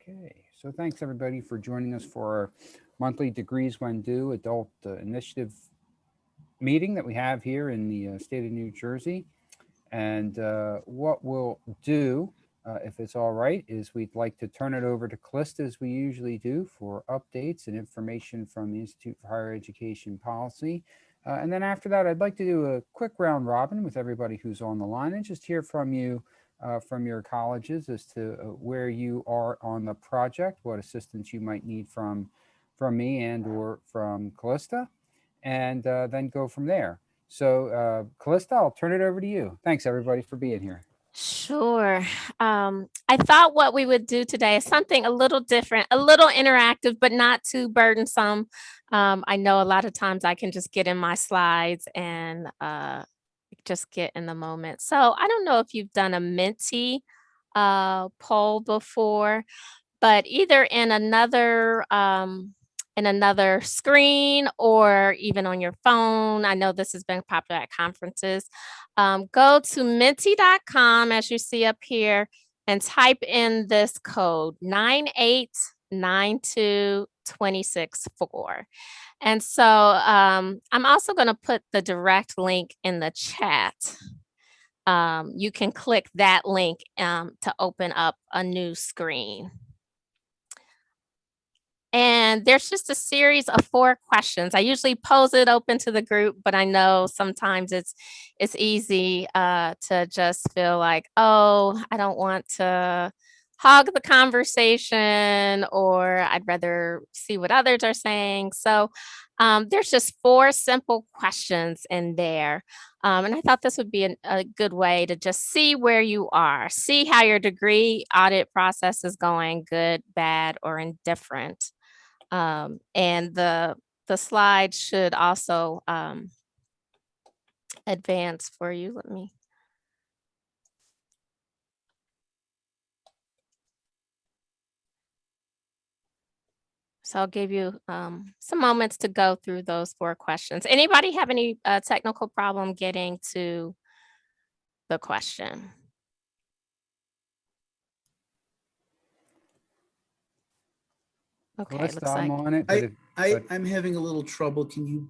Okay, so thanks everybody for joining us for our monthly Degrees When Due Adult Initiative meeting that we have here in the state of New Jersey. And what we'll do, if it's all right, is we'd like to turn it over to Callista as we usually do for updates and information from the Institute for Higher Education Policy. And then after that, I'd like to do a quick round robin with everybody who's on the line and just hear from you from your colleges as to where you are on the project, what assistance you might need from me and or from Callista, and then go from there. So Callista, I'll turn it over to you. Thanks everybody for being here. Sure. I thought what we would do today is something a little different, a little interactive, but not too burdensome. I know a lot of times I can just get in my slides and just get in the moment. So I don't know if you've done a Mentee poll before, but either in another screen or even on your phone. I know this has been popular at conferences. Go to mentee.com as you see up here and type in this code 9892264. And so I'm also going to put the direct link in the chat. You can click that link to open up a new screen. And there's just a series of 4 questions. I usually pose it open to the group, but I know sometimes it's easy to just feel like, oh, I don't want to hog the conversation, or I'd rather see what others are saying. So there's just 4 simple questions in there. And I thought this would be a good way to just see where you are, see how your degree audit process is going, good, bad, or indifferent. And the slide should also advance for you. Let me. So I'll give you some moments to go through those 4 questions. Anybody have any technical problem getting to the question? Okay, Callista, looks like I'm on it. I'm having a little trouble. Can you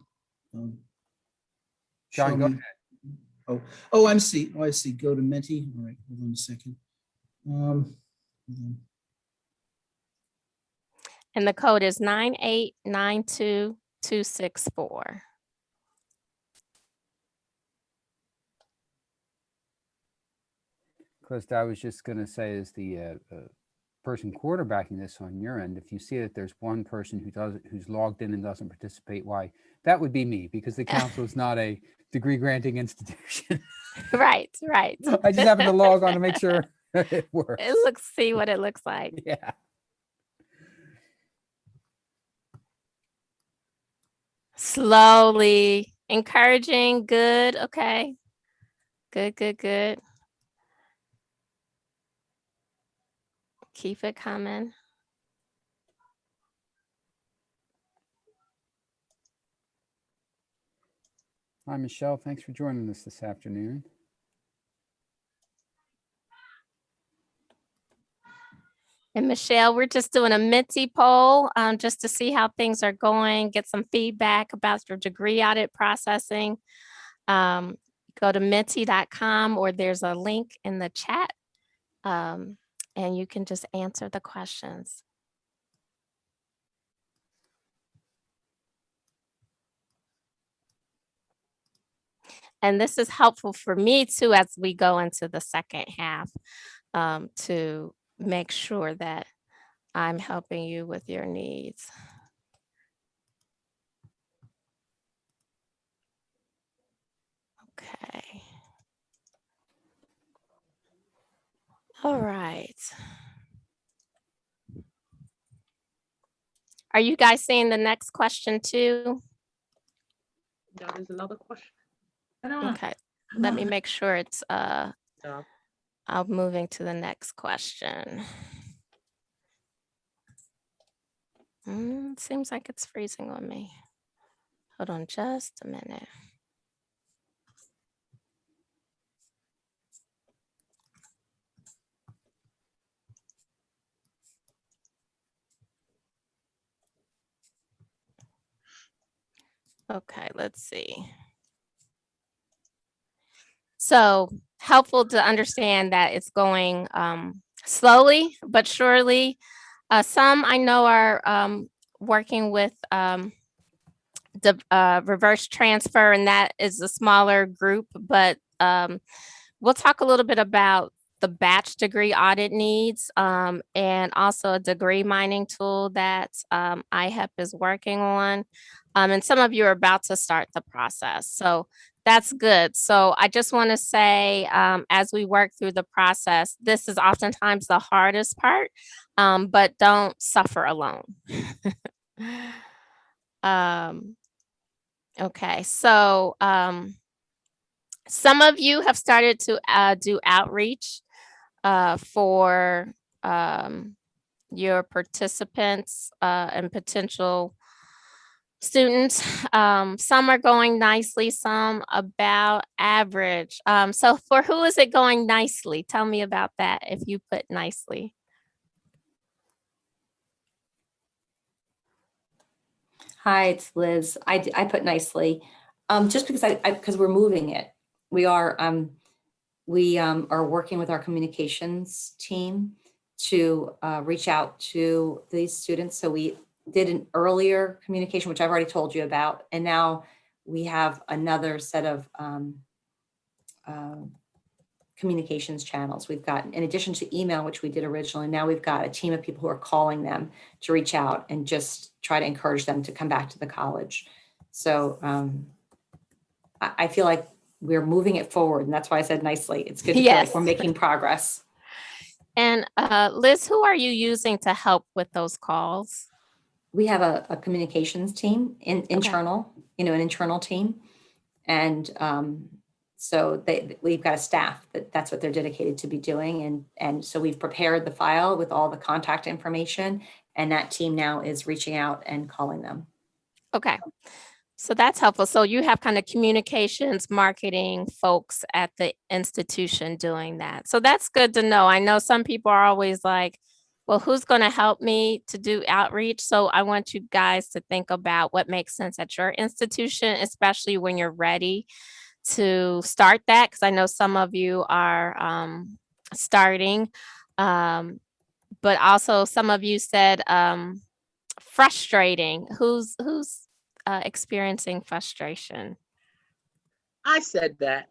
John, show go me? ahead. Oh, I see. Oh, I see. Go to Mentee. All right, hold on a second. and the code is 9892264. Callista, I was just going to say, as the person quarterbacking this on your end, if you see that there's one person who's logged in and doesn't participate, why, that would be me, because the council is not a degree granting institution. Right. I just happen to log on to make sure it works. See what it looks like. Yeah. Slowly, encouraging, good, okay. Good. Keep it coming. Hi, Michelle. Thanks for joining us this afternoon. And Michelle, we're just doing a Mentee poll just to see how things are going, get some feedback about your degree audit processing. Go to mentee.com, or there's a link in the chat, and you can just answer the questions. And this is helpful for me too, as we go into the second half, to make sure that I'm helping you with your needs. Okay. All right. Are you guys seeing the next question too? There is another question. I don't know. Okay, let me make sure it's I'm moving to the next question. Seems like it's freezing on me. Hold on just a minute. Okay, let's see. So helpful to understand that it's going slowly but surely. Some I know are working with the reverse transfer, and that is a smaller group, but we'll talk a little bit about the batch degree audit needs and also a degree mining tool that IHEP is working on. And some of you are about to start the process. So that's good. So I just want to say, as we work through the process, this is oftentimes the hardest part, but don't suffer alone. Okay, so some of you have started to do outreach for your participants and potential students. Some are going nicely, some about average. So for who is it going nicely? Tell me about that if you put nicely. Hi, it's Liz. I put nicely, just because because we're moving it. We are working with our communications team to reach out to these students. So we did an earlier communication, which I've already told you about, and now we have another set of communications channels. We've got, in addition to email, which we did originally, now we've got a team of people who are calling them to reach out and just try to encourage them to come back to the college. So I feel like we're moving it forward, and that's why I said nicely. It's good to feel like we're Yes. making progress. And Liz, who are you using to help with those calls? We have a communications team, internal, an internal team. And so we've got a staff that's what they're dedicated to be doing. And so we've prepared the file with all the contact information, and that team now is reaching out and calling them. Okay. So that's helpful. So you have kind of communications, marketing folks at the institution doing that. So that's good to know. I know some people are always like, well, who's going to help me to do outreach? So I want you guys to think about what makes sense at your institution, especially when you're ready to start that, because I know some of you are starting, but also some of you said frustrating. Who's experiencing frustration? I said that.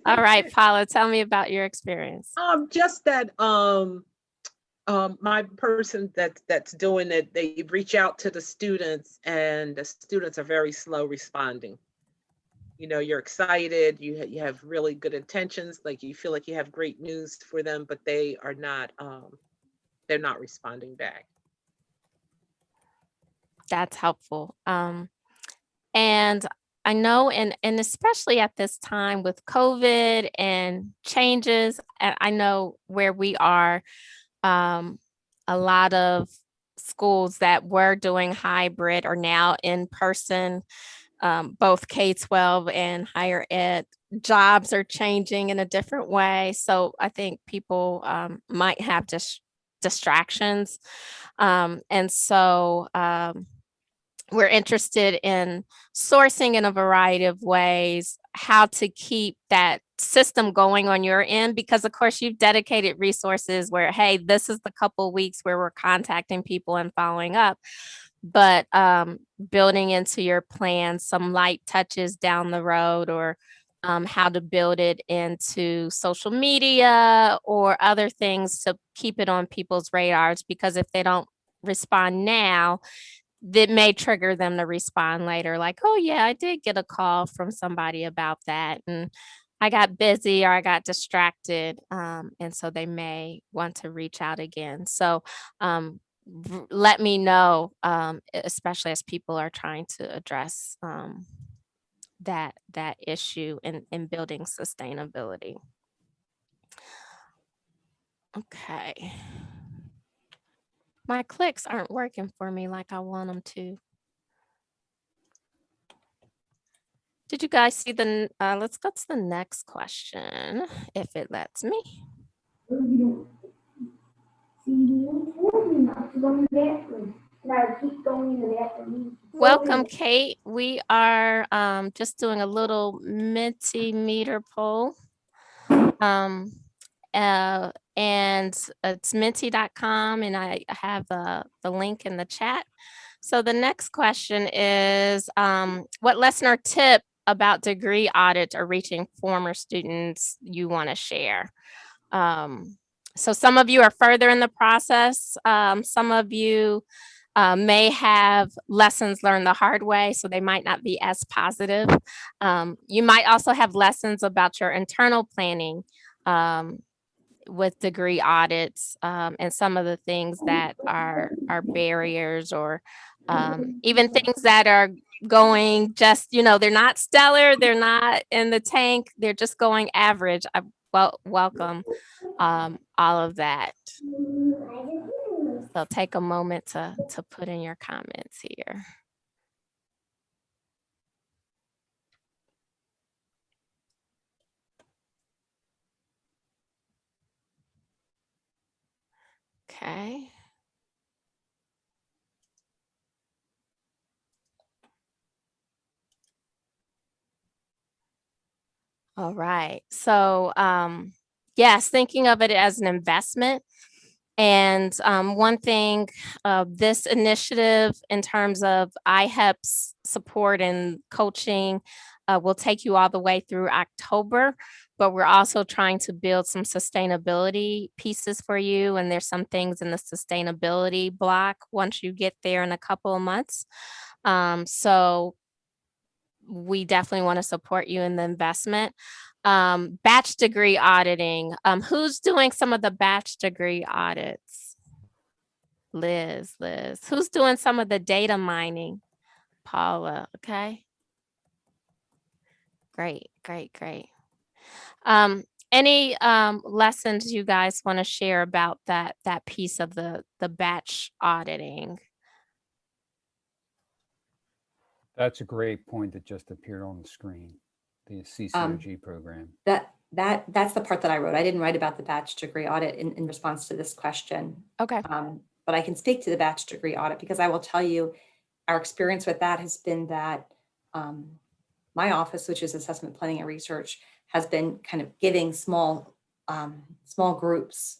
All right, Paula, tell me about your experience. Just that my person that's doing it, they reach out to the students, and the students are very slow responding. You know, you're excited, you have really good intentions, like you feel like you have great news for them, but they are not they're not responding back. That's helpful. And I know, and especially at this time with COVID and changes, I know where we are, a lot of schools that were doing hybrid are now in person, both K-12 and higher ed. Jobs are changing in a different way. So I think people might have distractions. And so we're interested in sourcing in a variety of ways, how to keep that system going on your end, because of course you've dedicated resources where, hey, this is the couple weeks where we're contacting people and following up, but building into your plan some light touches down the road, or how to build it into social media or other things to keep it on people's radars, because if they don't respond now, that may trigger them to respond later, like, oh yeah, I did get a call from somebody about that, and I got busy or I got distracted. And so they may want to reach out again. So let me know, especially as people are trying to address that issue in building sustainability. Okay. My clicks aren't working for me like I want them to. Did you guys see let's go to the next question, if it lets me. You told me not to go in the bathroom, and I keep going in the bathroom. Welcome, Kate. We are just doing a little Mentee meter poll. And it's mentee.com, and I have the link in the chat. So the next question is, what lesson or tip about degree audits or reaching former students you want to share? So some of you are further in the process. Some of you may have lessons learned the hard way, so they might not be as positive. You might also have lessons about your internal planning with degree audits, and some of the things that are barriers, or even things that are going just, they're not stellar, they're not in the tank, they're just going average. Welcome all of that. So take a moment to put in your comments here. Okay. All right. So yes, thinking of it as an investment. And one thing, this initiative in terms of IHEP's support and coaching will take you all the way through October, but we're also trying to build some sustainability pieces for you. And there's some things in the sustainability block once you get there in a couple of months. So we definitely want to support you in the investment. Batch degree auditing. Who's doing some of the batch degree audits? Liz. Who's doing some of the data mining? Paula. Okay. Great. Any lessons you guys want to share about that piece of the batch auditing? That's a great point that just appeared on the screen, the CCOG program. That's the part that I wrote. I didn't write about the batch degree audit in response to this question. Okay. But I can speak to the batch degree audit, because I will tell you our experience with that has been that my office, which is assessment planning and research, has been kind of giving small groups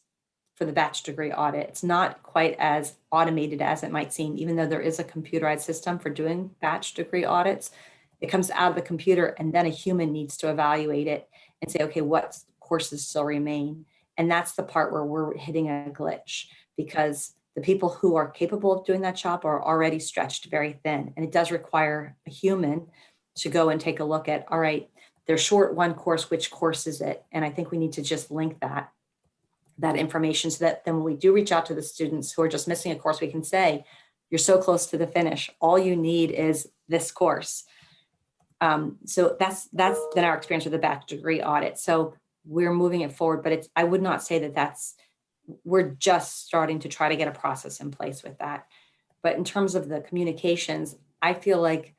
for the batch degree audit. It's not quite as automated as it might seem, even though there is a computerized system for doing batch degree audits. It comes out of the computer, and then a human needs to evaluate it and say, okay, what courses still remain? And that's the part where we're hitting a glitch, because the people who are capable of doing that job are already stretched very thin. And it does require a human to go and take a look at, all right, they're short one course, which course is it? And I think we need to just link that information, so that then when we do reach out to the students who are just missing a course, we can say, you're so close to the finish. All you need is this course. So that's been our experience with the batch degree audit. So we're moving it forward, but I would not say that we're just starting to try to get a process in place with that. But in terms of the communications, I feel like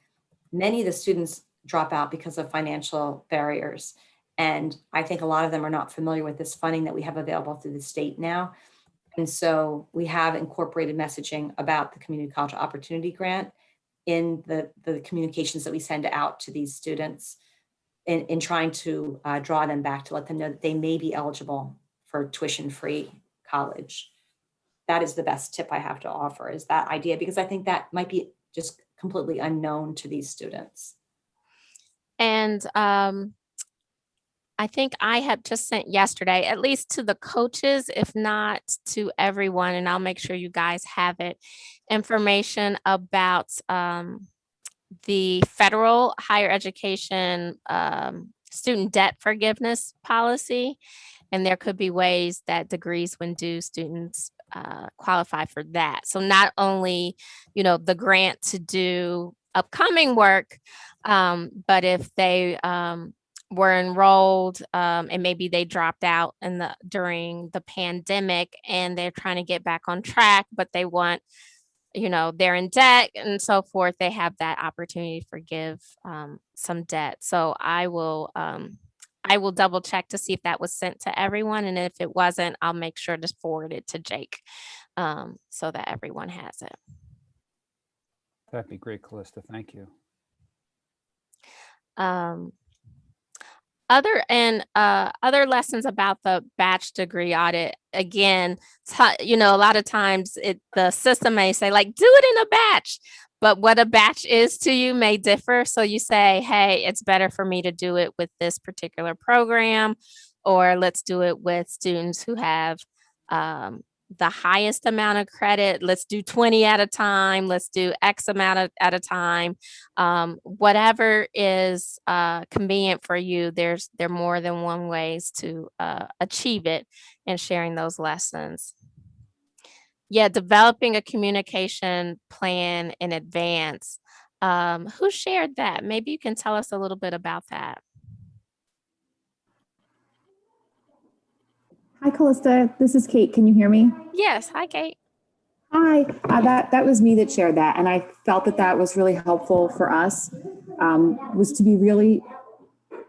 many of the students drop out because of financial barriers. And I think a lot of them are not familiar with this funding that we have available through the state now. And so we have incorporated messaging about the Community College Opportunity Grant in the communications that we send out to these students, in trying to draw them back, to let them know that they may be eligible for tuition-free college. That is the best tip I have to offer, is that idea, because I think that might be just completely unknown to these students. And I think I have just sent yesterday, at least to the coaches, if not to everyone, and I'll make sure you guys have it, information about the federal higher education student debt forgiveness policy. And there could be ways that Degrees When Due students qualify for that. So not only, the grant to do upcoming work, but if they were enrolled and maybe they dropped out during the pandemic, and they're trying to get back on track, but they want, they're in debt and so forth, they have that opportunity to forgive some debt. So I will double check to see if that was sent to everyone. And if it wasn't, I'll make sure to forward it to Jake so that everyone has it. That'd be great, Callista. Thank you. Other lessons about the batch degree audit, again, a lot of times the system may say like, do it in a batch, but what a batch is to you may differ. So you say, hey, it's better for me to do it with this particular program, or let's do it with students who have the highest amount of credit. Let's do 20 at a time. Let's do X amount at a time. Whatever is convenient for you. There are more than one ways to achieve it and sharing those lessons. Yeah, developing a communication plan in advance. Who shared that? Maybe you can tell us a little bit about that. Hi, Callista. This is Kate. Can you hear me? Yes. Hi, Kate. Hi. That was me that shared that, and I felt that was really helpful for us. Was to be really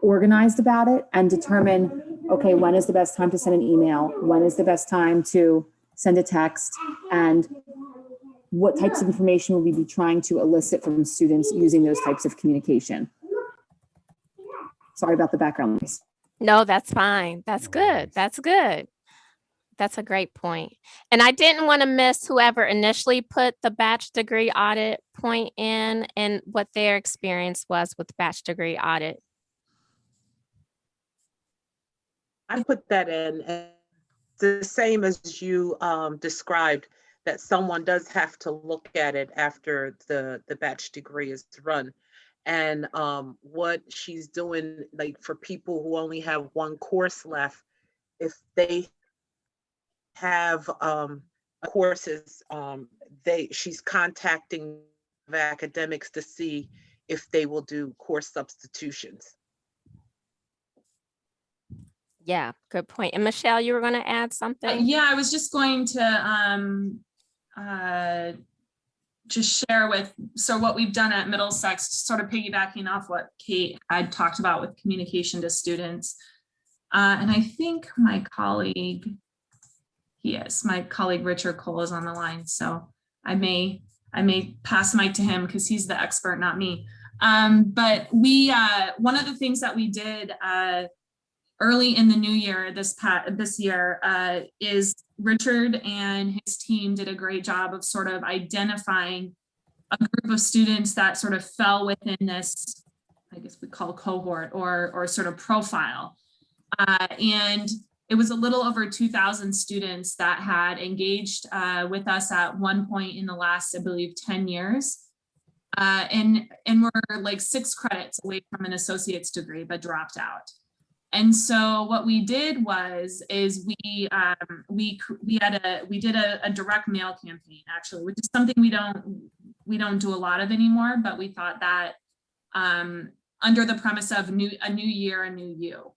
organized about it and determine, okay, when is the best time to send an email? When is the best time to send a text? And what types of information will we be trying to elicit from students using those types of communication? Sorry about the background noise. No, that's fine. That's good. That's good. That's a great point. And I didn't want to miss whoever initially put the batch degree audit point in and what their experience was with batch degree audit. I put that in, and the same as you described, that someone does have to look at it after the batch degree is run. And what she's doing, like for people who only have one course left, if they have courses, she's contacting the academics to see if they will do course substitutions. Yeah, good point. And Michelle, you were going to add something? Yeah, I was just going to just share so what we've done at Middlesex, sort of piggybacking off what Kate had talked about with communication to students. And I think my colleague Richard Cole is on the line. So I may pass the mic to him because he's the expert, not me. But one of the things that we did early in the new year, this year, is Richard and his team did a great job of sort of identifying a group of students that sort of fell within this, I guess we call cohort or sort of profile. And it was a little over 2,000 students that had engaged with us at one point in the last, I believe, 10 years. And we're like 6 credits away from an associate's degree, but dropped out. And so what we did is we did a direct mail campaign, actually, which is something we don't do a lot of anymore, but we thought that under the premise of a new year, a new you.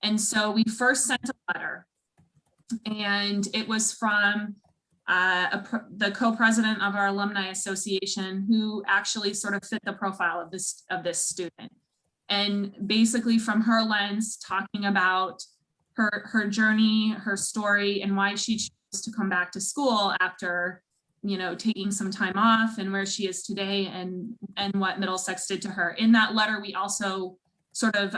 And so we first sent a letter, and it was from the co-president of our alumni association, who actually sort of fit the profile of this student. And basically from her lens, talking about her journey, her story, and why she chose to come back to school after, taking some time off, and where she is today, and what Middlesex did to her. In that letter, we also sort of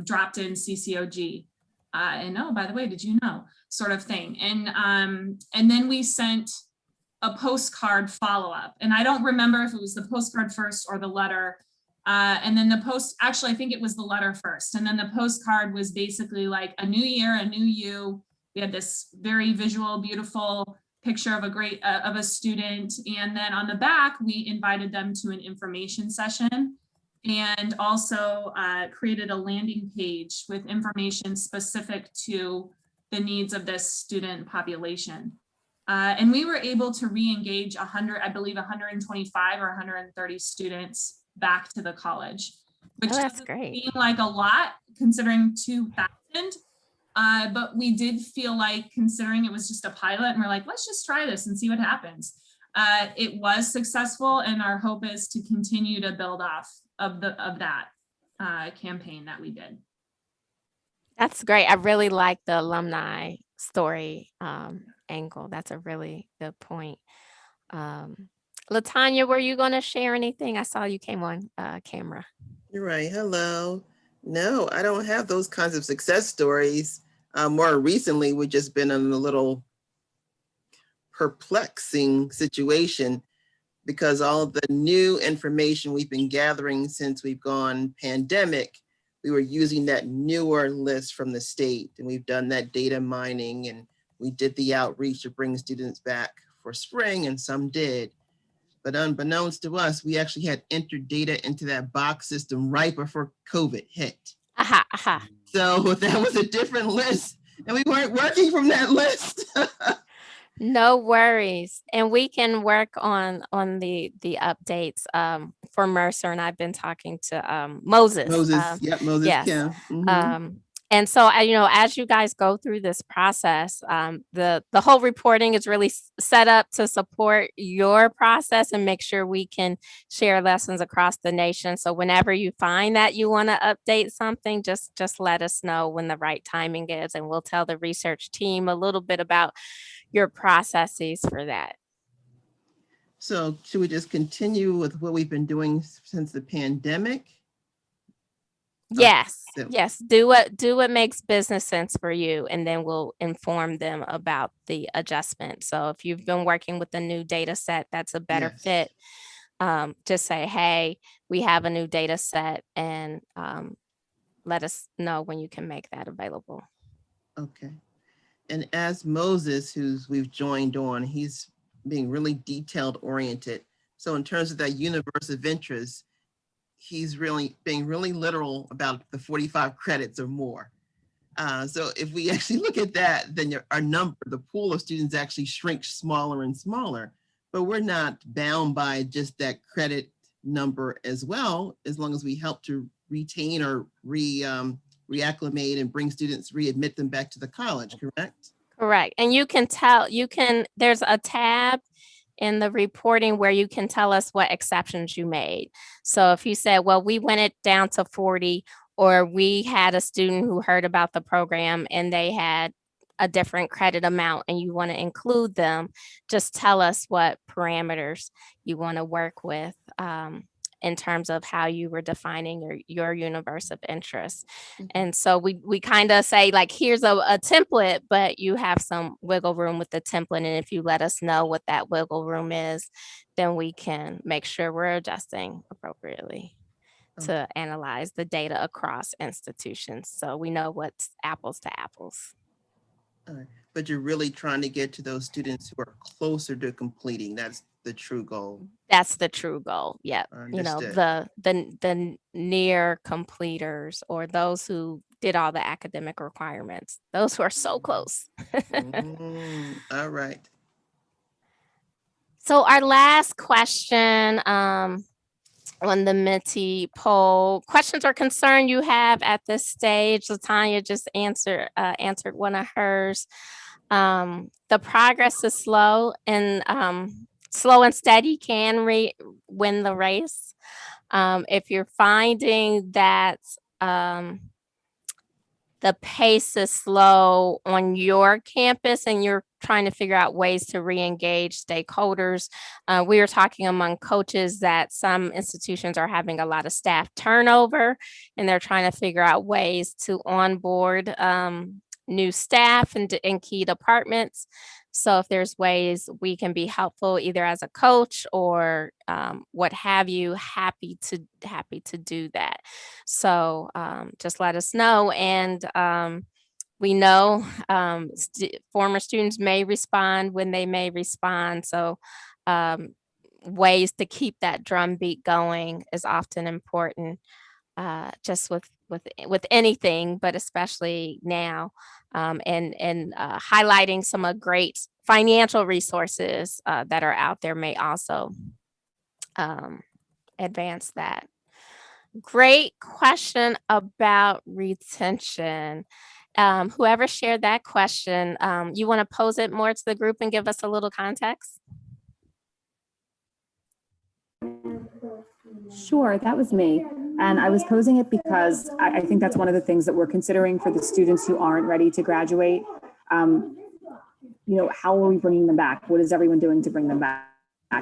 dropped in CCOG. And oh, by the way, did you know, sort of thing. And then we sent a postcard follow-up. And I don't remember if it was the postcard first or the letter. And then actually, I think it was the letter first. And then the postcard was basically like a new year, a new you. We had this very visual, beautiful picture of a student. And then on the back, we invited them to an information session, and also created a landing page with information specific to the needs of this student population. And we were able to re-engage 125 or 130 students back to the college, which that's great. Seem like a lot considering 2,000, but we did feel like, considering it was just a pilot, and we're like, let's just try this and see what happens. It was successful, and our hope is to continue to build off of that campaign that we did. That's great. I really like the alumni story angle. That's a really good point. Latanya, were you going to share anything? I saw you came on camera. You're right. Hello. No, I don't have those kinds of success stories. More recently, we've just been in a little perplexing situation because all of the new information we've been gathering since we've gone pandemic, we were using that newer list from the state, and we've done that data mining, and we did the outreach to bring students back for spring, and some did. But unbeknownst to us, we actually had entered data into that box system right before COVID hit. Aha, aha. So that was a different list, and we weren't working from that list. No worries. And we can work on the updates for Mercer. And I've been talking to Moses. Moses, yep, Moses yes. Kim. Mhm. And so, as you guys go through this process, the whole reporting is really set up to support your process and make sure we can share lessons across the nation. So whenever you find that you want to update something, just let us know when the right timing is, and we'll tell the research team a little bit about your processes for that. So should we just continue with what we've been doing since the pandemic? Yes, so- yes. Do what makes business sense for you, and then we'll inform them about the adjustment. So if you've been working with a new data set that's a better Yes. fit, just say, hey, we have a new data set, and let us know when you can make that available. Okay. And as Moses, we've joined on, he's being really detailed oriented. So in terms of that universe of interest, he's really being really literal about the 45 credits or more. So if we actually look at that, then our number, the pool of students actually shrinks smaller and smaller, but we're not bound by just that credit number as well, as long as we help to retain or reacclimate and bring students, readmit them back to the college, correct? Correct. And there's a tab in the reporting where you can tell us what exceptions you made. So if you said, well, we went it down to 40, or we had a student who heard about the program and they had a different credit amount and you want to include them, just tell us what parameters you want to work with in terms of how you were defining your universe of interest. Mhm. And so we kind of say, like, here's a template, but you have some wiggle room with the template. And if you let us know what that wiggle room is, then we can make sure we're adjusting appropriately to analyze the data across institutions. So we know what's apples to apples. All right. But you're really trying to get to those students who are closer to completing. That's the true goal. That's the true goal. Yeah. Understood. The near completers, or those who did all the academic requirements, those who are so close. All right. So our last question on the Mentee poll, questions or concern you have at this stage. Latanya just answered one of hers. The progress is slow, and slow and steady can win the race. If you're finding that the pace is slow on your campus and you're trying to figure out ways to re-engage stakeholders. We were talking among coaches that some institutions are having a lot of staff turnover, and they're trying to figure out ways to onboard new staff in key departments. So if there's ways we can be helpful, either as a coach or what have you, happy to do that. So just let us know. And we know former students may respond when they may respond. So ways to keep that drumbeat going is often important, just with anything, but especially now, and highlighting some great financial resources that are out there may also advance that. Great question about retention. Whoever shared that question, you want to pose it more to the group and give us a little context? Sure, that was me. And I was posing it because I think that's one of the things that we're considering for the students who aren't ready to graduate. How are we bringing them back? What is everyone doing to bring them back?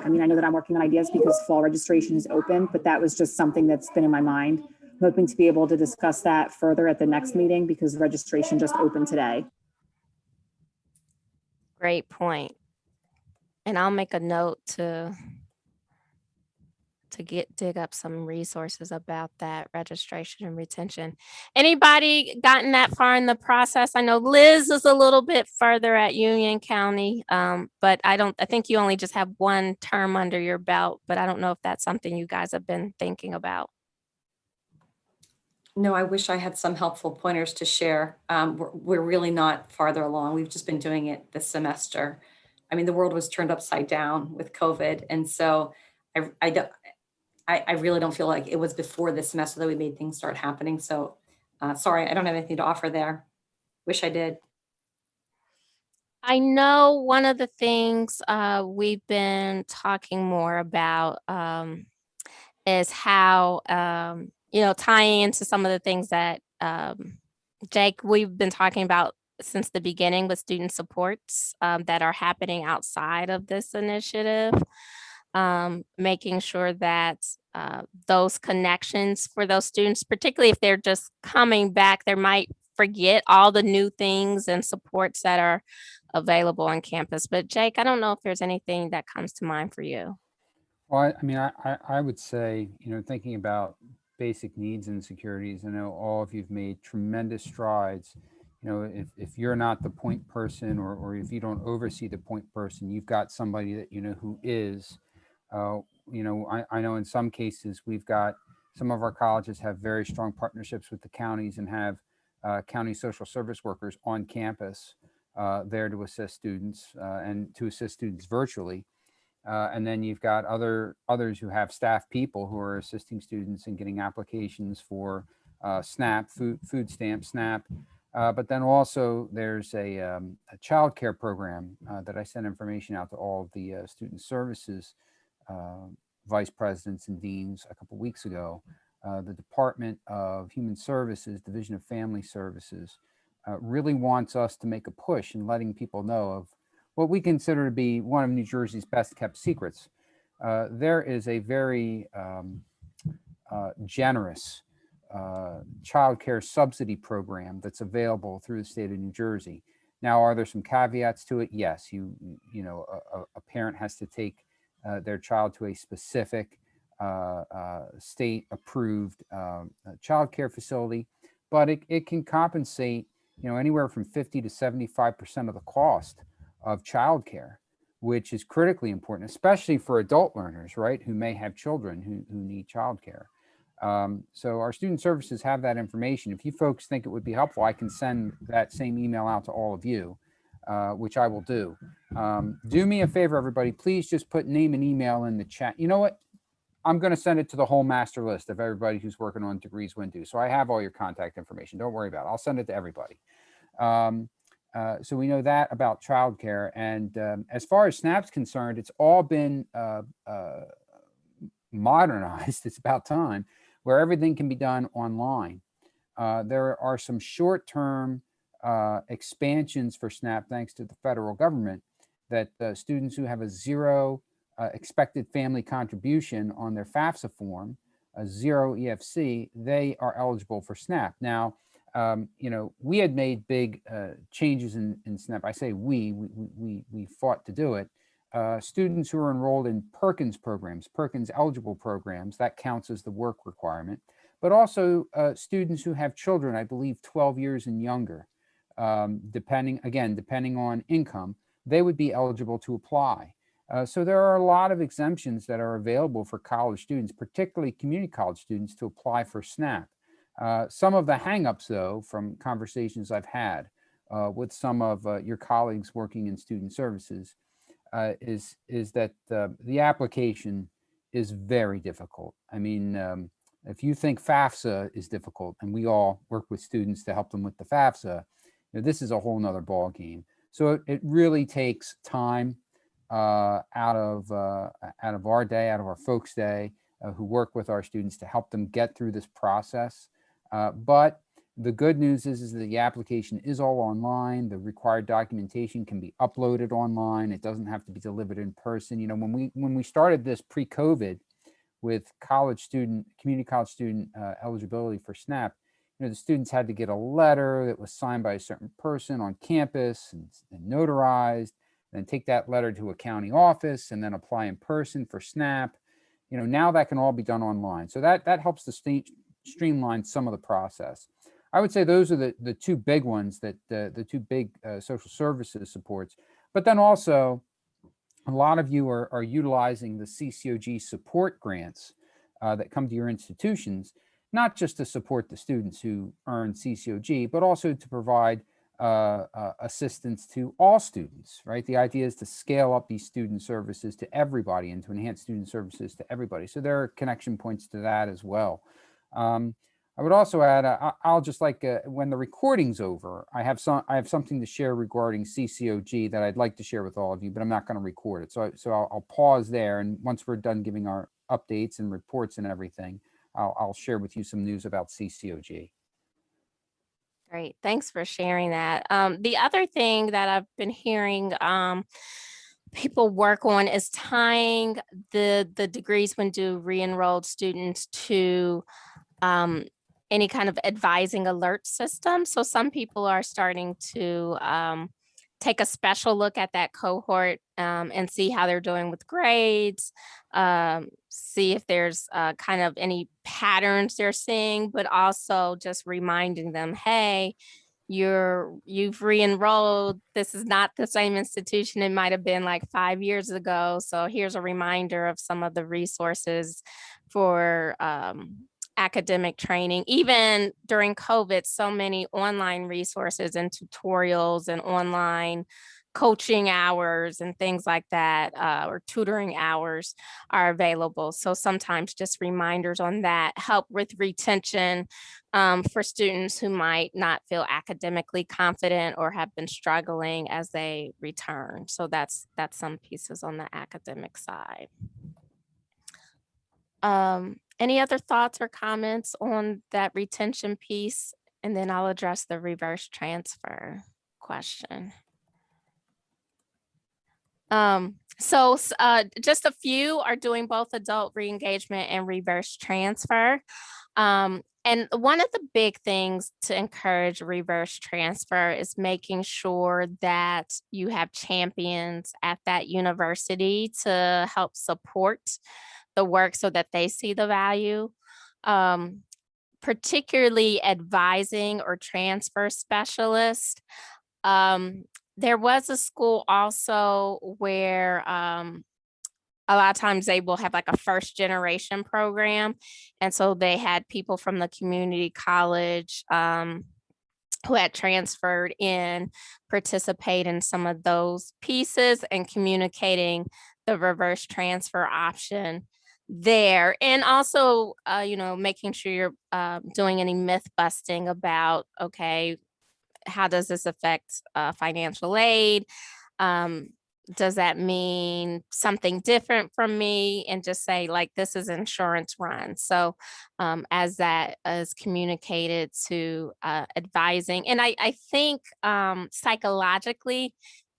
I mean, I know that I'm working on ideas because fall registration is open, but that was just something that's been in my mind. I'm hoping to be able to discuss that further at the next meeting because registration just opened today. Great point. And I'll make a note to dig up some resources about that registration and retention. Anybody gotten that far in the process? I know Liz is a little bit further at Union County, but I think you only just have one term under your belt, but I don't know if that's something you guys have been thinking about. No, I wish I had some helpful pointers to share. We're really not farther along. We've just been doing it this semester. I mean, the world was turned upside down with COVID. And so I really don't feel like it was before this semester that we made things start happening. So sorry, I don't have anything to offer there. Wish I did. I know one of the things we've been talking more about is how, tying into some of the things that Jake, we've been talking about since the beginning with student supports that are happening outside of this initiative, making sure that those connections for those students, particularly if they're just coming back, they might forget all the new things and supports that are available on campus. But Jake, I don't know if there's anything that comes to mind for you. Well, I mean, I would say, thinking about basic needs and securities, I know all of you've made tremendous strides. If you're not the point person or if you don't oversee the point person, you've got somebody that who is. I know in some cases we've got some of our colleges have very strong partnerships with the counties and have county social service workers on campus there to assist students and to assist students virtually. And then you've got others who have staff people who are assisting students in getting applications for SNAP, food stamp, SNAP. But then also there's a child care program that I sent information out to all of the student services vice presidents and deans a couple weeks ago. The Department of Human Services, Division of Family Services, really wants us to make a push in letting people know of what we consider to be one of New Jersey's best kept secrets. There is a very generous child care subsidy program that's available through the state of New Jersey. Now, are there some caveats to it? Yes, a parent has to take their child to a specific state-approved child care facility, but it can compensate, anywhere from 50 to 75% of the cost of childcare, which is critically important, especially for adult learners, right, who may have children who need childcare. So our student services have that information. If you folks think it would be helpful, I can send that same email out to all of you, which I will do. Do me a favor, everybody, please just put name and email in the chat. You know what? I'm going to send it to the whole master list of everybody who's working on Degrees When Due. So I have all your contact information. Don't worry about it. I'll send it to everybody. So we know that about childcare. And as far as SNAP's concerned, it's all been modernized. It's about time, where everything can be done online. There are some short-term expansions for SNAP, thanks to the federal government, that students who have a zero expected family contribution on their FAFSA form, a zero EFC, they are eligible for SNAP. Now, we had made big changes in SNAP. I say we fought to do it. Students who are enrolled in Perkins programs, Perkins eligible programs, that counts as the work requirement, but also students who have children, I believe 12 years and younger, depending on income, they would be eligible to apply. So there are a lot of exemptions that are available for college students, particularly community college students, to apply for SNAP. Some of the hangups, though, from conversations I've had with some of your colleagues working in student services, is that the application is very difficult. I mean, if you think FAFSA is difficult, and we all work with students to help them with the FAFSA, this is a whole nother ball game. So it really takes time out of our day, out of our folks' day, who work with our students to help them get through this process. But The good news is that the application is all online. The required documentation can be uploaded online. It doesn't have to be delivered in person. You know, when we started this pre-COVID with community college student eligibility for SNAP, you know, the students had to get a letter that was signed by a certain person on campus and notarized, then take that letter to a county office and then apply in person for SNAP. You know, now that can all be done online. So that helps to streamline some of the process. I would say those are the two big ones, that the two big social services supports. But then also, a lot of you are utilizing the CCOG support grants that come to your institutions, not just to support the students who earn CCOG, but also to provide assistance to all students, right? The idea is to scale up these student services to everybody and to enhance student services to everybody. So there are connection points to that as well. I would also add, I'll just like, when the recording's over, I have something to share regarding CCOG that I'd like to share with all of you, but I'm not going to record it. So I'll pause there. And once we're done giving our updates and reports and everything, I'll share with you some news about CCOG. Great. Thanks for sharing that. The other thing that I've been hearing people work on is tying the Degrees When Due re-enrolled students to any kind of advising alert system. So some people are starting to take a special look at that cohort and see how they're doing with grades, see if there's kind of any patterns they're seeing, but also just reminding them, hey, you've re-enrolled. This is not the same institution it might have been like 5 years ago. So here's a reminder of some of the resources for academic training. Even during COVID, so many online resources and tutorials and online coaching hours and things like that, or tutoring hours are available. So sometimes just reminders on that help with retention for students who might not feel academically confident or have been struggling as they return. So that's some pieces on the academic side. Any other thoughts or comments on that retention piece? And then I'll address the reverse transfer question. Just a few are doing both adult re-engagement and reverse transfer. And one of the big things to encourage reverse transfer is making sure that you have champions at that university to help support the work so that they see the value. Particularly advising or transfer specialist. There was a school also where a lot of times they will have like a first generation program. And so they had people from the community college who had transferred in, participate in some of those pieces and communicating the reverse transfer option there. And also, making sure you're doing any myth busting about, okay, how does this affect financial aid? Does that mean something different from me? And just say, like, this is insurance run. So as that is communicated to advising, and I think psychologically,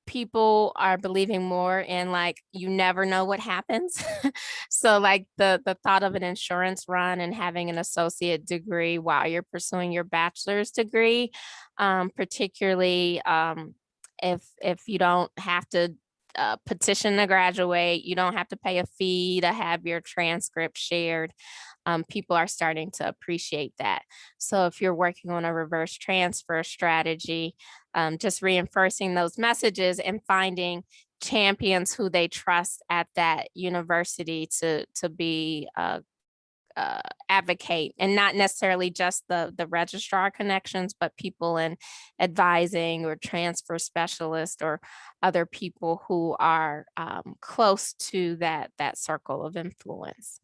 people are believing more in, like, you never know what happens. So like the thought of an insurance run and having an associate degree while you're pursuing your bachelor's degree, particularly if you don't have to petition to graduate, you don't have to pay a fee to have your transcript shared. People are starting to appreciate that. So if you're working on a reverse transfer strategy, just reinforcing those messages and finding champions who they trust at that university to be advocate, and not necessarily just the registrar connections, but people in advising or transfer specialists or other people who are close to that circle of influence.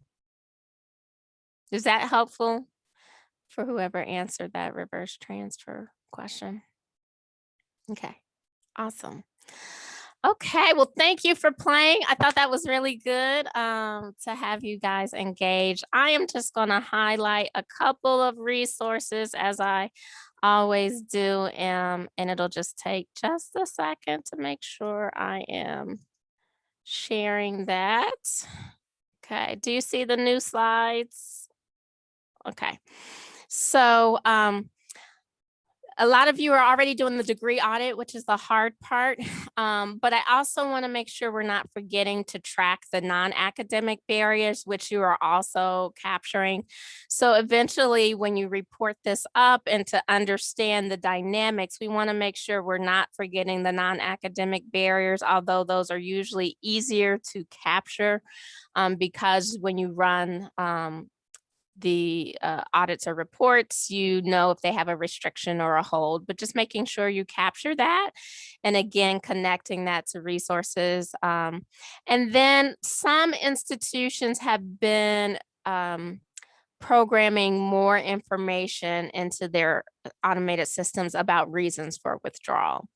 Is that helpful for whoever answered that reverse transfer question? Okay, awesome. Okay, well, thank you for playing. I thought that was really good to have you guys engage. I am just going to highlight a couple of resources as I always do. And it'll just take just a second to make sure I am sharing that. Okay, do you see the new slides? Okay, so a lot of you are already doing the degree audit, which is the hard part. But I also want to make sure we're not forgetting to track the non-academic barriers, which you are also capturing. So eventually, when you report this up and to understand the dynamics, we want to make sure we're not forgetting the non-academic barriers, although those are usually easier to capture because when you run the audits or reports, you know if they have a restriction or a hold, but just making sure you capture that. And again, connecting that to resources. And then some institutions have been programming more information into their automated systems about reasons for withdrawal.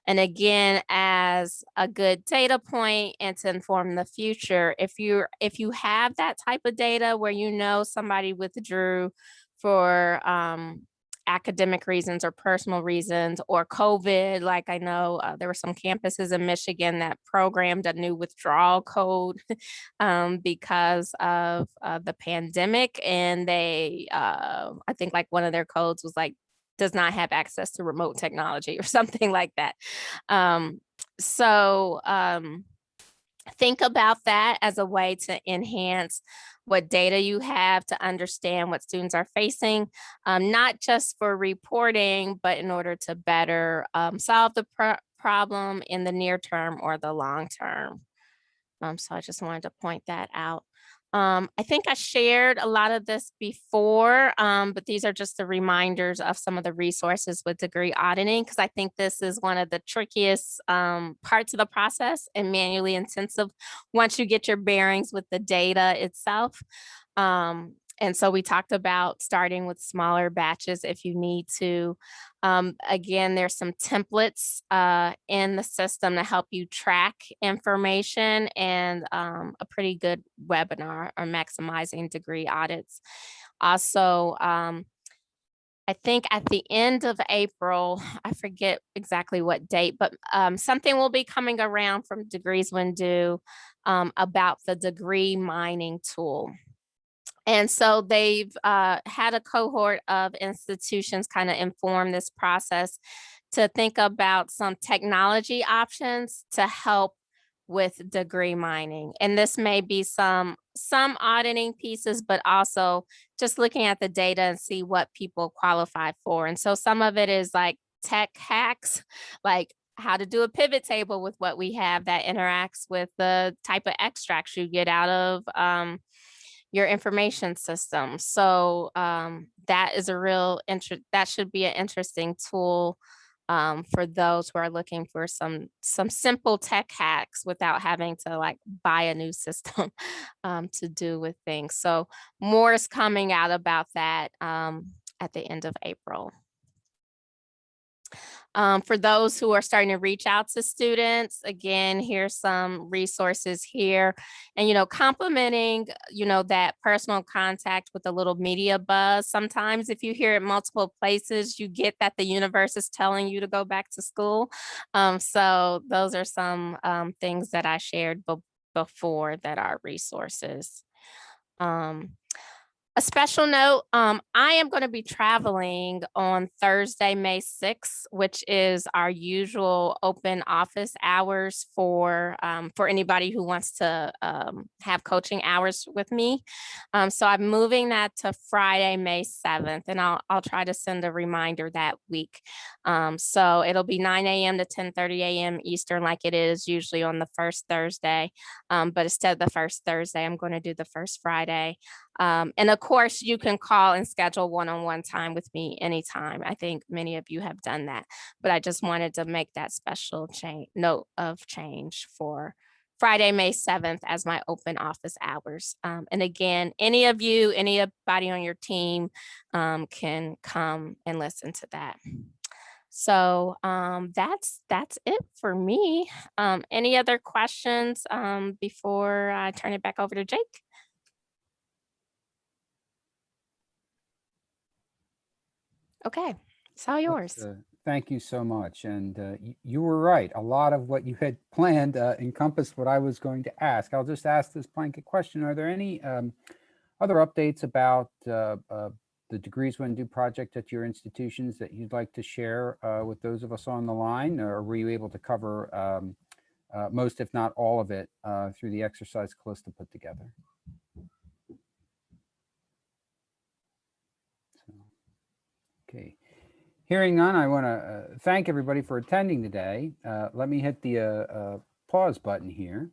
And again, as a good data point and to inform the future, if you have that type of data where you know somebody withdrew for academic reasons or personal reasons or COVID, like I know there were some campuses in Michigan that programmed a new withdrawal code because of the pandemic. And they, I think like one of their codes was like, does not have access to remote technology or something like that. So think about that as a way to enhance what data you have to understand what students are facing, not just for reporting, but in order to better solve the problem in the near term or the long term. So I just wanted to point that out. I think I shared a lot of this before, but these are just the reminders of some of the resources with degree auditing, because I think this is one of the trickiest parts of the process and manually intensive once you get your bearings with the data itself. And so we talked about starting with smaller batches if you need to. Again, there's some templates in the system to help you track information, and a pretty good webinar on maximizing degree audits. Also, I think at the end of April, I forget exactly what date, but something will be coming around from Degrees When Due about the degree mining tool. And so they've had a cohort of institutions kind of inform this process to think about some technology options to help with degree mining. And this may be some auditing pieces, but also just looking at the data and see what people qualify for. And so some of it is like tech hacks, like how to do a pivot table with what we have that interacts with the type of extracts you get out of your information system. So that is a real that should be an interesting tool for those who are looking for some simple tech hacks without having to like buy a new system to do with things. So more is coming out about that at the end of April. For those who are starting to reach out to students, again, here's some resources here. And, complementing, that personal contact with a little media buzz. Sometimes if you hear it multiple places, you get that the universe is telling you to go back to school. So those are some things that I shared before that are resources. A special note, I am going to be traveling on Thursday, May 6th, which is our usual open office hours for anybody who wants to have coaching hours with me. So I'm moving that to Friday, May 7th, and I'll try to send a reminder that week. So it'll be 9 a.m. to 10:30 a.m. Eastern, like it is usually on the first Thursday. But instead of the first Thursday, I'm going to do the first Friday. And of course, you can call and schedule one-on-one time with me anytime. I think many of you have done that, but I just wanted to make that special note of change for Friday, May 7th as my open office hours. And again, anybody on your team can come and listen to that. So that's it for me. Any other questions before I turn it back over to Jake? Okay, It's all yours. Thank you so much. And you were right. A lot of what you had planned encompassed what I was going to ask. I'll just ask this blanket question. Are there any other updates about the Degrees When Due project at your institutions that you'd like to share with those of us on the line? Or were you able to cover most, if not all of it, through the exercise Calista put together? So, okay. Hearing none, I want to thank everybody for attending today. Let me hit the pause button here.